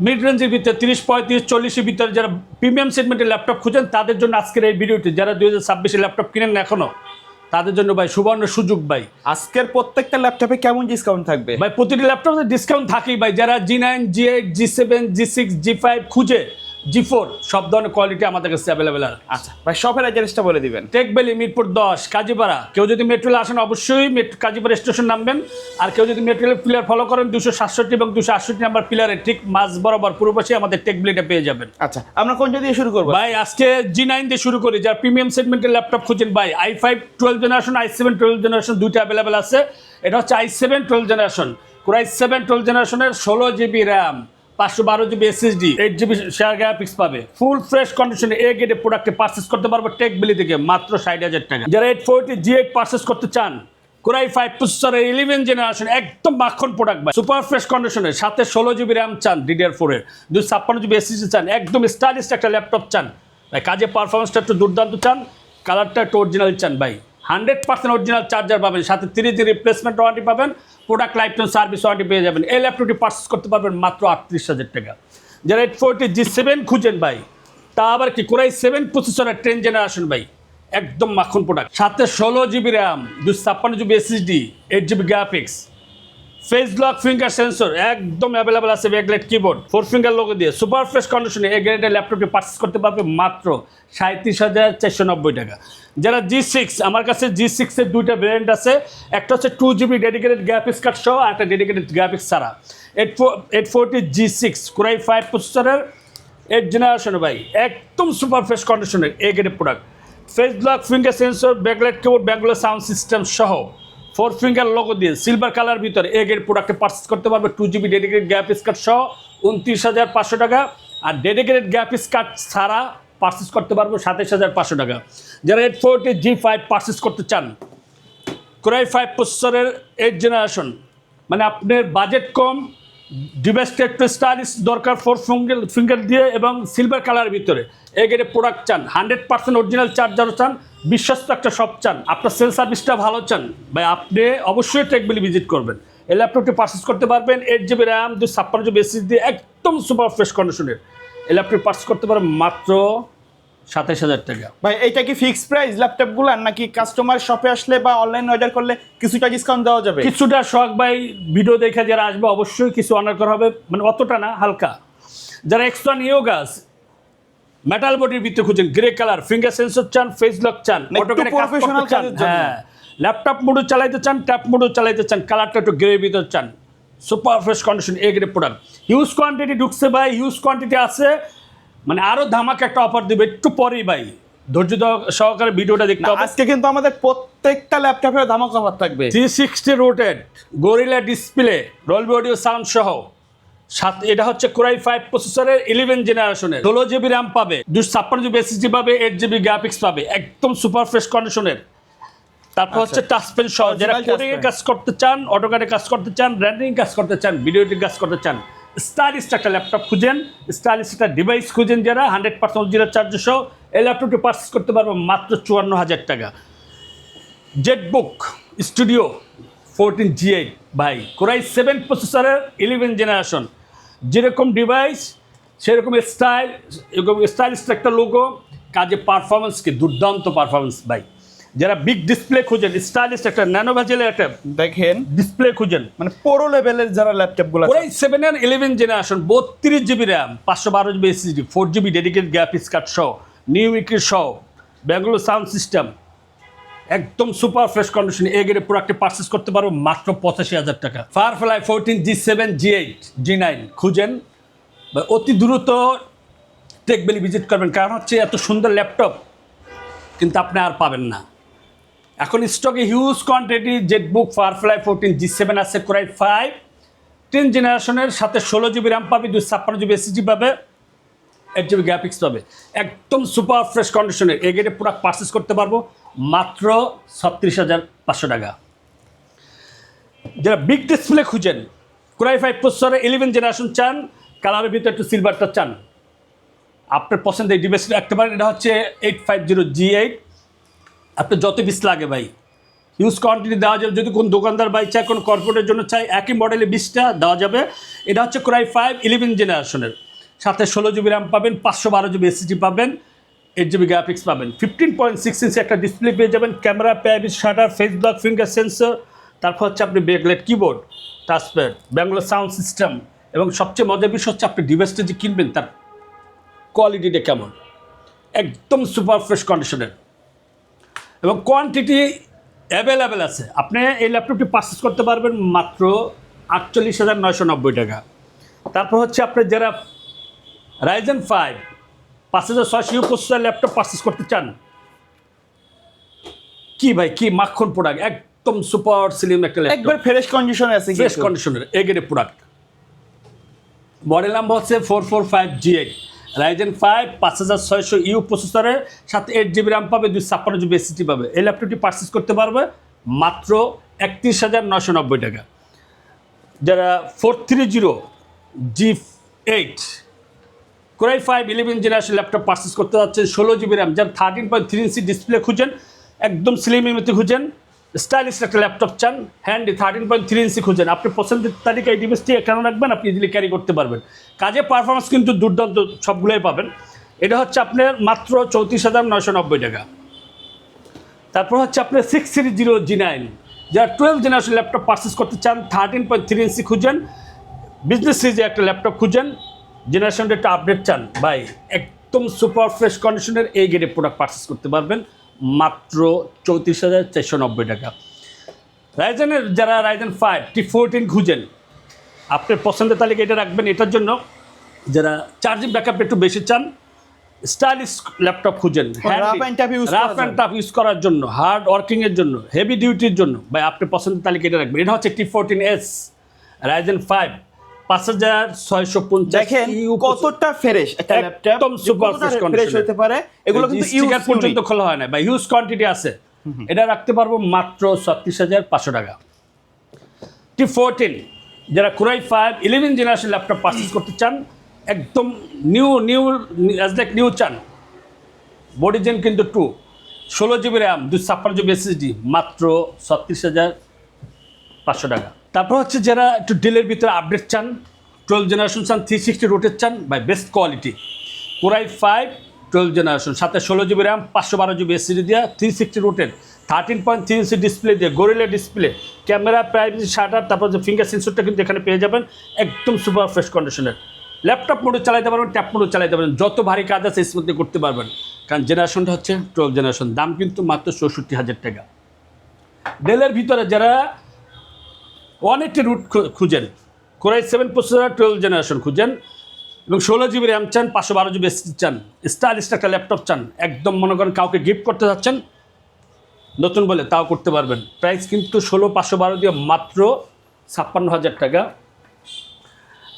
Mid রেঞ্জের ভিতরে 30, 35, 40-এর ভিতরে যারা প্রিমিয়াম সেগমেন্টের ল্যাপটপ খুঁজেন তাদের জন্য আজকের এই ভিডিওটি, যারা 2026 ল্যাপটপ কিনেন না এখনো, তাদের জন্য ভাই সুবর্ণ সুযোগ ভাই। আজকের প্রত্যেকটা ল্যাপটপে কেমন ডিসকাউন্ট থাকবে ভাই প্রতিটি ল্যাপটপে ডিসকাউন্ট থাকেই ভাই। যারা G9, G8, G7, G6, G5 খুঁজে, G4 সব ধরনের কোয়ালিটি আমাদের কাছে অ্যাভেলেবেল আছে। আচ্ছা ভাই, শপের অ্যাড্রেসটা বলে দিবেন। Tech valley, Mirpur 10, Kazipara. কেউ যদি মেট্রোলে আসেন অবশ্যই কাজীপাড়া স্টেশন নামবেন। আর কেউ যদি মেট্রোলে পিলার ফলো করেন 267 এবং 268 নাম্বার পিলারে ঠিক মাঝ বরাবর পূর্ব পাশে আমাদের টেক ভ্যালিটা পেয়ে যাবেন। আচ্ছা, আমরা কোনটা দিয়ে শুরু করবো ভাই আজকে G9 দিয়ে শুরু করি। যারা প্রিমিয়াম সেগমেন্টের ল্যাপটপ খুঁজেন ভাই, i5 12 জেনারেশন, i7 12 জেনারেশন দুইটা অ্যাভেলেবেল আছে। এটা হচ্ছে i7 12 জেনারেশন, Core i7 12 জেনারেশনের 16 GB RAM, 512 GB SSD, 8 GB share graphics পাবে। ফুল ফ্রেশ কন্ডিশনে এ গ্রেডে প্রোডাক্টে পারচেস করতে পারবো টেক ভ্যালি থেকে মাত্র 60,000 টাকা। যারা 840 G8 পারচেস করতে চান, Core i5 প্রসেসরের 11 জেনারেশন একদম মাখন প্রোডাক্ট ভাই, সুপার ফ্রেশ কন্ডিশনের সাথে 16 জিবি র্যাম চান, DDR4 এর 256 জিবি এসএসডি চান, একদম স্টাইলিশ একটা ল্যাপটপ চান ভাই, কাজে পারফরমেন্সটা একটু দুর্দান্ত চান, কালারটা একটু অরিজিনাল চান ভাই, 100% অরিজিনাল চার্জার পাবেন, সাথে 3 দিন রিপ্লেসমেন্ট ওয়ারেন্টি পাবেন, product life time service warranty পেয়ে যাবেন। এই ল্যাপটপটি পারচেস করতে পারবেন মাত্র 38,000 টাকা। যারা 840 G7 খুঁজেন ভাই, তা আবার কি Core i7 প্রসেসরের 10 জেনারেশন ভাই, একদম মাখন প্রোডাক্ট, সাথে 16 GB RAM, 256 GB SSD, 8 GB graphics, face lock finger sensor একদম অ্যাভেলেবল আছে, ব্যাকলাইট কিবোর্ড, 4 ফিঙ্গার লোগো দিয়ে সুপার ফ্রেশ কন্ডিশনে এই গ্রেডের ল্যাপটপটি পারচেস করতে পারবে মাত্র 37,490 টাকা। যারা G6, আমার কাছে G6 এর দুইটা ভ্যারিয়েন্ট আছে, একটা হচ্ছে 2 জিবি ডেডিকেটেড গ্রাফিক্স কার্ড সহ, আর একটা ডেডিকেটেড গ্রাফিক্স ছাড়া। 840 G6 Core i5 প্রসেসরের 8 জেনারেশন ভাই, একদম সুপার ফ্রেশ কন্ডিশনের এই গ্রেডের product, face lock finger sensor, backlight keyboard, backlight sound system সহ 4 ফিঙ্গার লোগো দিয়ে সিলভার কালার ভিতরে এ গ্রেড প্রোডাক্টে পারচেস করতে পারবে 2 জিবি ডেডিকেটেড গ্রাফিক্স কার্ড সহ 29,500 টাকা, আর ডেডিকেটেড গ্রাফিক্স কার্ড ছাড়া পারচেস করতে পারবো 27,500 টাকা। যারা 840 G5 পারচেস করতে চান, Core i5 প্রসেসরের 8 জেনারেশন, মানে আপনার বাজেট কম, ডিভাইসটা একটু স্টাইলিশ দরকার, 4 ফিঙ্গার দিয়ে এবং সিলভার কালারের ভিতরে এই গ্রেডের প্রোডাক্ট চান, 100% অরিজিনাল চার্জারও চান, বিশ্বস্ত একটা শপ চান, আপনার সেল সার্ভিসটা ভালো চান ভাই, আপনি অবশ্যই টেক ভ্যালি ভিজিট করবেন। এই ল্যাপটপটি পারচেস করতে পারবেন 8 জিবি র্যাম, 256 জিবি এসএসডি, একদম সুপার ফ্রেশ কন্ডিশনের এই ল্যাপটপটি পারচেস করতে পারবেন মাত্র 27,000 টাকা। ভাই এইটা কি ফিক্সড প্রাইস ল্যাপটপগুলো, নাকি কাস্টমার শপে আসলে বা অনলাইন অর্ডার করলে কিছুটা ডিসকাউন্ট দেওয়া যাবে? কিছুটা শখ ভাই, ভিডিও দেখে যারা আসবে অবশ্যই কিছু অনার করা হবে, মানে অতটা না, হালকা। যারা এক্সট্রা নিয়োগাস মেটাল বডির ভিতরে খুঁজেন, গ্রে কালার, ফিঙ্গার সেন্সর চান, ফেস লক চান, অটোক্যাডে কাজ করতে চান, হ্যাঁ ল্যাপটপ মোডও চালাইতে চান, ট্যাব মোডও চালাইতে চান, কালারটা একটু গ্রে ভিতর চান, super fresh condition A grade product, huge quantity ঢুকছে ভাই, হিউজ কোয়ান্টিটি আছে, মানে আরও ধামাকা একটা অফার দেবে একটু পরেই ভাই, ধৈর্য সহকারে ভিডিওটা দেখতে হবে। আজকে কিন্তু আমাদের প্রত্যেকটা ল্যাপটপে ধামাকা অফার থাকবে। 360 রোটেড gorilla display, Dolby audio sound সহ, সাথে এটা হচ্ছে Core i5 প্রসেসরের 11 জেনারেশনের, 16 জিবি র্যাম পাবে, 256 জিবি এসএসডি পাবে, 8 জিবি গ্রাফিক্স পাবে, একদম সুপার ফ্রেশ কন্ডিশনের। তারপর হচ্ছে টাচ পেন সহ, যারা কোডিং কাজ করতে চান, অটোক্যাডে কাজ করতে চান, রেন্ডারিং কাজ করতে চান, ভিডিও এডিটিং কাজ করতে চান, স্টাইলিশ একটা ল্যাপটপ খুঁজেন, স্টাইলিশ একটা ডিভাইস খুঁজেন, যারা 100% অরিজিনাল চার্জার সহ এই ল্যাপটপটি পারচেস করতে পারবো মাত্র 54,000 টাকা। জেটবুক স্টুডিও 14 G8 ভাই, Core i7 প্রসেসরের 11 জেনারেশন, যেরকম ডিভাইস সেরকম স্টাইল, এরকম স্টাইলিশ একটা লোগো, কাজে পারফরমেন্স কি দুর্দান্ত পারফরমেন্স ভাই। যারা বিগ ডিসপ্লে খুঁজেন, স্টাইলিশ একটা ন্যানো ভেজেলের একটা দেখেন ডিসপ্লে খুঁজেন, মানে পুরো লেভেলের যারা ল্যাপটপগুলো Core i7 এর 11 generation, 32 GB RAM, 512 GB SSD, 4 GB dedicated graphics card সহ, নিউ উইকের সহ, ব্যাঙ্গালোর সাউন্ড সিস্টেম, একদম সুপার ফ্রেশ কন্ডিশনে এই গ্রেডের প্রোডাক্টে পারচেস করতে পারবো মাত্র 85,000 টাকা। ফায়ারফ্লাই 14 G7 G8 G9 খুঁজেন বা অতি দ্রুত টেক ভ্যালি ভিজিট করবেন, কারণ হচ্ছে এত সুন্দর ল্যাপটপ কিন্তু আপনি আর পাবেন না। এখন স্টকে huge quantity Jetbook firefly 14 G7 আছে, Core i5 10 জেনারেশনের সাথে 16 জিবি র্যাম পাবে, 256 জিবি এসএসডি পাবে, 8 জিবি গ্রাফিক্স পাবে, একদম সুপার ফ্রেশ কন্ডিশনের এই গ্রেডের প্রোডাক্ট পারচেস করতে পারবো মাত্র 36,500 টাকা। যারা বিগ ডিসপ্লে খুঁজেন, Core i5 প্রসেসরে 11 জেনারেশন চান, কালারের ভিতরে একটু সিলভারটা চান, আপনার পছন্দের এই ডিভাইসটা রাখতে পারেন। এটা হচ্ছে 850 G8, আপনার যত পিস লাগে ভাই হিউজ কোয়ান্টিটি দেওয়া যাবে, যদি কোন দোকানদার বাই চায়, কোনো কর্পোরেটের জন্য চাই, একই মডেলে 20টা দেওয়া যাবে। এটা হচ্ছে Core i5 11 জেনারেশনের, সাথে 16 জিবি র্যাম পাবেন, 512 জিবি এসএসডি পাবেন, 8 জিবি গ্রাফিক্স পাবেন, 15.6 ইঞ্চি একটা ডিসপ্লে পেয়ে যাবেন, camera, privacy shutter, face block, finger sensor, তারপর হচ্ছে আপনি backlight keyboard, touchpad, Bangalore sound system, এবং সবচেয়ে মজার বিষয় হচ্ছে আপনি ডিভাইসটা যে কিনবেন তার কোয়ালিটিটা কেমন, একদম সুপার ফ্রেশ কন্ডিশনের, এবং কোয়ান্টিটি অ্যাভেলেবেল আছে। আপনি এই ল্যাপটপটি পারচেস করতে পারবেন মাত্র 48,990 টাকা। তারপর হচ্ছে আপনি যারা Ryzen 5 5600 প্রসেসর ল্যাপটপ পারচেস করতে চান, কি ভাই কি মাখন প্রোডাক্ট, একদম সুপার স্লিম একটা ল্যাপটপ, একবার ফ্রেশ কন্ডিশনে আছে, ফ্রেশ কন্ডিশনের এ গ্রেডের প্রোডাক্ট। মডেল নাম্বার হচ্ছে 445G8, Ryzen 5 5600 প্রসেসরের সাথে 8 জিবি র্যাম পাবে, 256 জিবি এসএসডি পাবে। এই ল্যাপটপটি পারচেস করতে পারবে মাত্র 31,990 টাকা। যারা 430G8 Core i5 11 generation laptop purchase করতে যাচ্ছেন, 16 জিবি র্যাম, যারা 13.3 ইঞ্চি ডিসপ্লে খুঁজেন, একদম স্লিম ইমেতে খুঁজেন, স্টাইলিশ একটা ল্যাপটপ চান, হ্যান্ডি 13.3 ইঞ্চি খুঁজেন, আপনি পছন্দের তালিকায় এই ডিভাইসটি কেন রাখবেন, আপনি ইজিলি ক্যারি করতে পারবেন। কাজে পারফরমেন্স কিন্তু দুর্দান্ত সবগুলোই পাবেন। এটা হচ্ছে আপনার মাত্র 34,990 টাকা। তারপর হচ্ছে আপনার 630G9, যারা 12 জেনারেশন ল্যাপটপ পারচেস করতে চান, 13.3 ইঞ্চি খুঁজেন, বিজনেস সিরিজে একটা ল্যাপটপ খুঁজেন, জেনারেশনটা একটা আপডেট চান, ভাই একদম সুপার ফ্রেশ কন্ডিশনের এই গ্রেডের প্রোডাক্ট পারচেস করতে পারবেন মাত্র 34,490 টাকা। রাইজেনের যারা Ryzen 5 T14 খুঁজেন, আপনার পছন্দের তালিকা এটা রাখবেন। এটার জন্য যারা চার্জিং ব্যাকআপ একটু বেশি চান, স্টাইলিশ ল্যাপটপ খুঁজেন, রাফ অ্যান্ড টাফ ইউজ করার জন্য, হার্ড ওয়ার্কিংয়ের জন্য, হেভি ডিউটির জন্য, ভাই আপনার পছন্দের তালিকা এটা রাখবেন। এটা হচ্ছে T14S Ryzen 5 5650। দেখেন কতটা ফ্রেশ একটা ল্যাপটপ, একদম সুপার ফ্রেশ হতে পারে। এগুলো কিন্তু স্টিকার পর্যন্ত খোলা হয় না, বা হিউজ কোয়ান্টিটি আছে। এটা রাখতে পারবো মাত্র 36,500 টাকা। T14 যারা Core i5 11 generation laptop purchase করতে চান, একদম নিউ চান, বডি জেন কিন্তু 2, 16 জিবি র্যাম, 256 জিবি এসএসডি, মাত্র 36,500 টাকা। তারপর হচ্ছে যারা একটু ডিলের ভিতরে আপডেট চান, 12 জেনারেশন চান, 360 রোটেট চান, buy best quality, Core i5 12 generation, সাথে 16 জিবি র্যাম, 512 জিবি এসএসডি দিয়ে, 360 রোটেট, 13.3 ইঞ্চি ডিসপ্লে দিয়ে, gorilla display, camera, privacy shutter, তারপর যে ফিঙ্গার সেন্সরটা কিন্তু এখানে পেয়ে যাবেন, একদম সুপার ফ্রেশ কন্ডিশনের। ল্যাপটপ মোডে চালাতে পারবেন, ট্যাব মোডে চালাতে পারবেন, যত ভারী কাজ আছে এর মধ্যে করতে পারবেন, কারণ জেনারেশনটা হচ্ছে 12 জেনারেশন। দাম কিন্তু মাত্র 64,000 টাকা। ডেলের ভিতরে যারা 180 রুট খুঁজেন, Core i7 প্রসেসর 12 জেনারেশন খুঁজেন, এবং 16 জিবি র্যাম চান, 512 জিবি এসএসডি চান, স্টাইলিশ একটা ল্যাপটপ চান, একদম মনে করেন কাউকে গিফট করতে যাচ্ছেন নতুন বলে, তাও করতে পারবেন। প্রাইস কিন্তু 16,512 দিয়ে মাত্র 56,000 টাকা।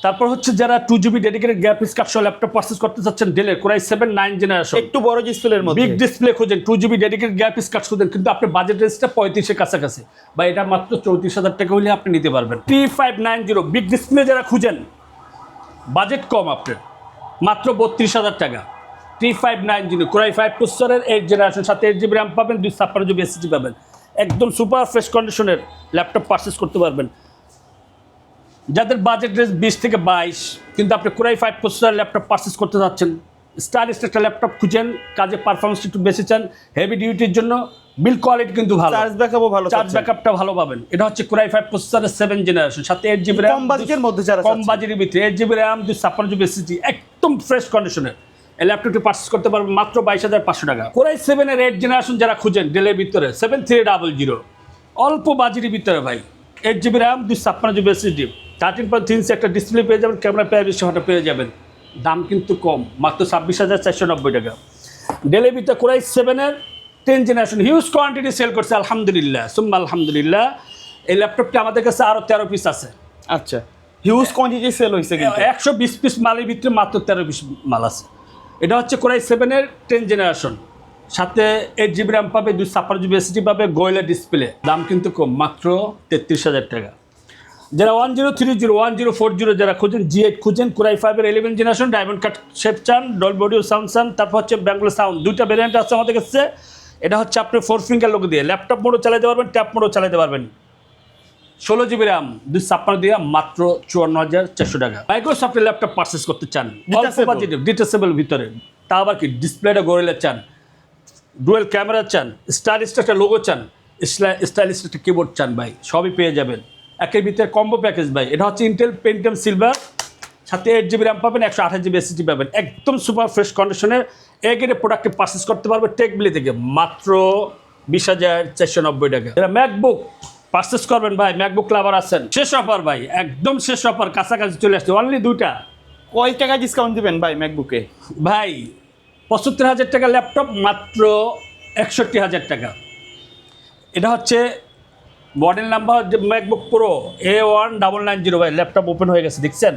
তারপর হচ্ছে যারা 2 জিবি ডেডিকেটেড গ্রাফিক্স কার্ড সহ ল্যাপটপ পারচেস করতে চাচ্ছেন, ডেলের Core i7 9 জেনারেশন, একটু বড় ডিসপ্লের মধ্যে, বিগ ডিসপ্লে খুঁজেন, 2 জিবি ডেডিকেটেড গ্রাফিক্স কার্ড খুঁজেন, কিন্তু আপনার বাজেট রেঞ্জটা 35 এর কাছাকাছি, বা এটা মাত্র 34,000 টাকা হলে আপনি নিতে পারবেন। T590 বিগ ডিসপ্লে যারা খুঁজেন, বাজেট কম আপনার, মাত্র 32,000 টাকা। T590 Core i5 প্রসেসরের 8 জেনারেশন, সাথে 8 জিবি র্যাম পাবেন, 256 জিবি এসএসডি পাবেন, একদম সুপার ফ্রেশ কন্ডিশনের ল্যাপটপ পারচেস করতে পারবেন। যাদের বাজেট রেঞ্জ 20 থেকে 22, কিন্তু আপনি Core i5 processor laptop purchase করতে যাচ্ছেন, স্টাইলিশ একটা ল্যাপটপ খুঁজেন, কাজে পারফরমেন্স একটু বেশি চান, হেভি ডিউটির জন্য, বিল্ড কোয়ালিটি কিন্তু ভালো, চার্জ ব্যাকআপও ভালো, চার্জ ব্যাকআপটা ভালো পাবেন। এটা হচ্ছে Core i5 প্রসেসরের 7 জেনারেশন, সাথে 8 জিবি র্যাম, কম বাজেটের মধ্যে, যারা কম বাজেটের ভিতরে 8 জিবি র্যাম, 256 জিবি এসএসডি, একদম ফ্রেশ কন্ডিশনের এই ল্যাপটপটি পারচেস করতে পারবেন মাত্র 22,500 টাকা। Core i7 এর 8 জেনারেশন যারা খুঁজেন, ডেলের ভিতরে 7300, অল্প বাজেটের ভিতরে ভাই, 8 জিবি র্যাম, 256 জিবি এসএসডি, 13.3 ইঞ্চি একটা ডিসপ্লে পেয়ে যাবেন, ক্যামেরা, প্রাইভেসি শাটার পেয়ে যাবেন, দাম কিন্তু কম, মাত্র 26,490 টাকা। ডেলের ভিতরে Core i7 এর 10 জেনারেশন হিউজ কোয়ান্টিটি সেল করছে, আলহামদুলিল্লাহ সুম্মা আলহামদুলিল্লাহ। এই ল্যাপটপটি আমাদের কাছে আরও 13 পিস আছে। আচ্ছা, হিউজ কোয়ান্টিটি সেল হয়েছে, কিন্তু 120 পিস মালের ভিতরে মাত্র 13 পিস মাল আছে। এটা হচ্ছে Core i7 এর 10 জেনারেশন, সাথে 8 জিবি র্যাম পাবে, 256 জিবি এসএসডি পাবে, গোয়েলা ডিসপ্লে, দাম কিন্তু কম, মাত্র 33,000 টাকা। যারা 1040 যারা খুঁজেন, G8 খুঁজেন, Core i5 এর 11 জেনারেশন, ডায়মন্ড কাট শেপ চান, ডল বডিও সাউন্ড চান, তারপর হচ্ছে ব্যাঙ্গালোর সাউন্ড, দুইটা ভ্যারিয়েন্ট আছে আমাদের কাছে। এটা হচ্ছে আপনি 4 ফিঙ্গার লোগো দিয়ে ল্যাপটপ মোডও চালাতে পারবেন, ট্যাব মোডও চালাতে পারবেন। 16 জিবি র্যাম 256 দিয়ে মাত্র 54,400 টাকা। মাইক্রোসফটের ল্যাপটপ পারচেস করতে চান অল্প বাজেটে, ডিটেচেবল ভিতরে, তা আবার কি ডিসপ্লেটা গরিলা চান, ডুয়েল ক্যামেরা চান, স্টাইলিশ একটা লোগো চান, স্টাইলিশ একটা কিবোর্ড চান ভাই, সবই পেয়ে যাবেন একের ভিতরে কম্বো প্যাকেজ ভাই। এটা হচ্ছে ইন্টেল পেন্টিয়াম সিলভার, সাথে 8 জিবি র্যাম পাবেন, 128 জিবি এসএসডি পাবেন, একদম সুপার ফ্রেশ কন্ডিশনের এ গ্রেডের প্রোডাক্টে পারচেস করতে পারবে টেকবিলি থেকে মাত্র 20,490 টাকা। এরা ম্যাকবুক পারচেস করবেন ভাই, ম্যাকবুক লাভার আছেন, শেষ অফার ভাই, একদম শেষ অফার, কাছাকাছি চলে আসছে, অনলি 2টা। কয় টাকা ডিসকাউন্ট দিবেন ভাই ম্যাকবুকে? ভাই 75,000 টাকা ল্যাপটপ মাত্র 61,000 টাকা। এটা হচ্ছে model number MacBook pro A1990 ভাই, ল্যাপটপ ওপেন হয়ে গেছে দেখছেন।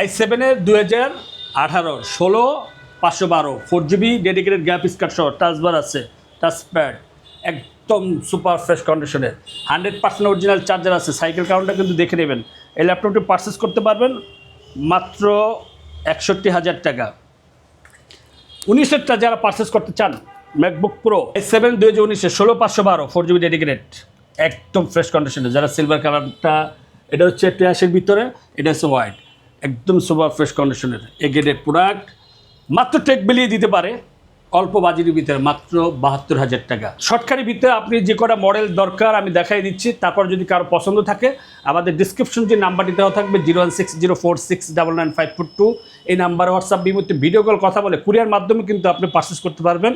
i7-এর 2018 16/512 4 জিবি ডেডিকেটেড গ্রাফিক্স কার্ড সহ, টাচবার আছে, টাচপ্যাড, একদম সুপার ফ্রেশ কন্ডিশনের, 100% অরিজিনাল চার্জার আছে, সাইকেল কাউন্টার কিন্তু দেখে নেবেন। এই ল্যাপটপটি পারচেস করতে পারবেন মাত্র 61,000 টাকা। 19-এরটা যারা পারচেস করতে চান MacBook pro i7 2019 16/512 4 GB dedicated, একদম ফ্রেশ কন্ডিশনে, যারা সিলভার কালারটা, এটা হচ্ছে ট্যাশের ভিতরে, এটা হচ্ছে হোয়াইট, একদম সুপার ফ্রেশ কন্ডিশনের এ গ্রেডের প্রোডাক্ট মাত্র টেক বিলিয়ে দিতে পারে অল্প বাজেটের ভিতরে মাত্র 72,000 টাকা। শর্টকাটের ভিতরে আপনি যে কটা মডেল দরকার আমি দেখাই দিচ্ছি, তারপর যদি কারো পছন্দ থাকে আমাদের ডিসক্রিপশন যে নাম্বারটি দেওয়া থাকবে 01604699542, এই নাম্বারে হোয়াটসঅ্যাপ বিমুহূর্তে ভিডিও কল কথা বলে কুরিয়ার মাধ্যমে কিন্তু আপনি পারচেস করতে পারবেন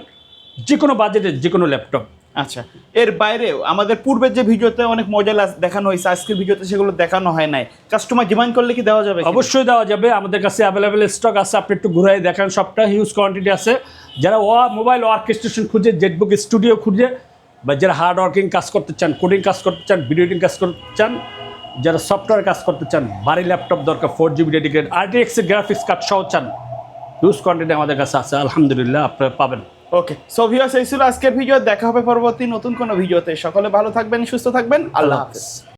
যে কোনো বাজেটের যে কোনো ল্যাপটপ। আচ্ছা, এর বাইরেও আমাদের পূর্বের যে ভিডিওতে অনেক মডেল দেখানো হয়েছে, আজকের ভিডিওতে সেগুলো দেখানো হয় নাই, কাস্টমার ডিমান্ড করলে কি দেওয়া যাবে? অবশ্যই দেওয়া যাবে, আমাদের কাছে অ্যাভেলেবেল স্টক আছে, আপনি একটু ঘুরাই দেখান, সবটা হিউজ কোয়ান্টিটি আছে। যারা মোবাইল ওয়ার্কস্টেশন খুঁজে, জেটবুক স্টুডিও খুঁজে, বা যারা হার্ড ওয়ার্কিং কাজ করতে চান, কোডিং কাজ করতে চান, ভিডিও এডিটিং কাজ করতে চান, যারা সফটওয়্যার কাজ করতে চান, ভারী ল্যাপটপ দরকার 4 GB dedicated RTX graphics card সহ চান, হিউজ কোয়ান্টিটি আমাদের কাছে আছে, আলহামদুলিল্লাহ আপনারা পাবেন। ওকে, সো ভিউয়ার্স, এই ছিল আজকের ভিডিও। দেখা হবে পরবর্তী নতুন কোনো ভিডিওতে। সকলে ভালো থাকবেন, সুস্থ থাকবেন, আল্লাহ হাফেজ।